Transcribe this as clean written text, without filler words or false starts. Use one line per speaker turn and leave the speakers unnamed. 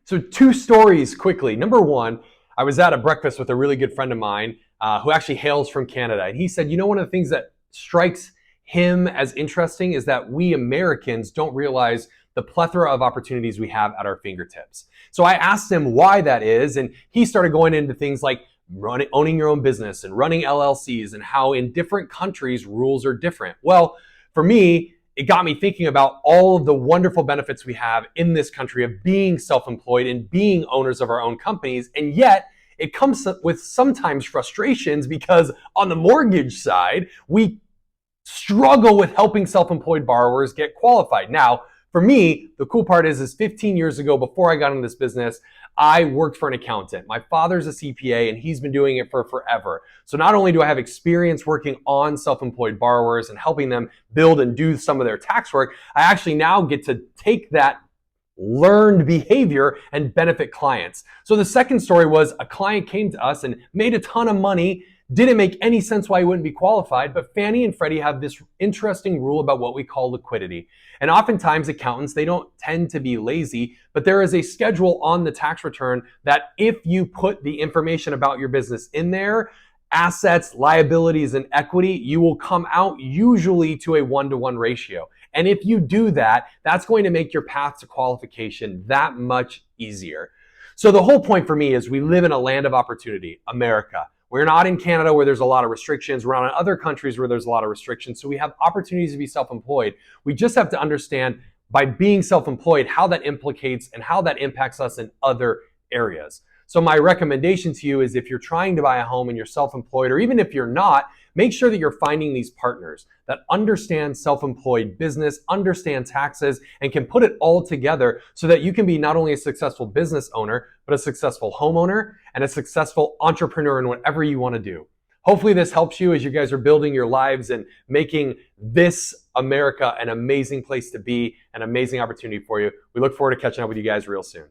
So two stories quickly. Number one, I was at a breakfast with a really good friend of mine who actually hails from Canada. And he said, one of the things that strikes him as interesting is that we Americans don't realize the plethora of opportunities we have at our fingertips. So I asked him why that is, and he started going into things like owning your own business and running LLCs and how in different countries rules are different. Well, for me, it got me thinking about all of the wonderful benefits we have in this country of being self-employed and being owners of our own companies. And yet it comes with sometimes frustrations because on the mortgage side, we struggle with helping self-employed borrowers get qualified. Now, for me, the cool part is 15 years ago, before I got into this business, I worked for an accountant. My father's a CPA and he's been doing it for forever. So not only do I have experience working on self-employed borrowers and helping them build and do some of their tax work, I actually now get to take that learned behavior and benefit clients. So the second story was a client came to us and made a ton of money. Didn't make any sense why he wouldn't be qualified, but Fannie and Freddie have this interesting rule about what we call liquidity. And oftentimes accountants, they don't tend to be lazy, but there is a schedule on the tax return that if you put the information about your business in there, assets, liabilities, and equity, you will come out usually to a 1-to-1 ratio. And if you do that, that's going to make your path to qualification that much easier. So the whole point for me is we live in a land of opportunity, America. We're not in Canada where there's a lot of restrictions. We're not in other countries where there's a lot of restrictions. So we have opportunities to be self-employed. We just have to understand by being self-employed how that implicates and how that impacts us in other areas. So my recommendation to you is if you're trying to buy a home and you're self-employed, or even if you're not, make sure that you're finding these partners that understand self-employed business, understand taxes, and can put it all together so that you can be not only a successful business owner, but a successful homeowner and a successful entrepreneur in whatever you want to do. Hopefully this helps you as you guys are building your lives and making this America an amazing place to be, an amazing opportunity for you. We look forward to catching up with you guys real soon.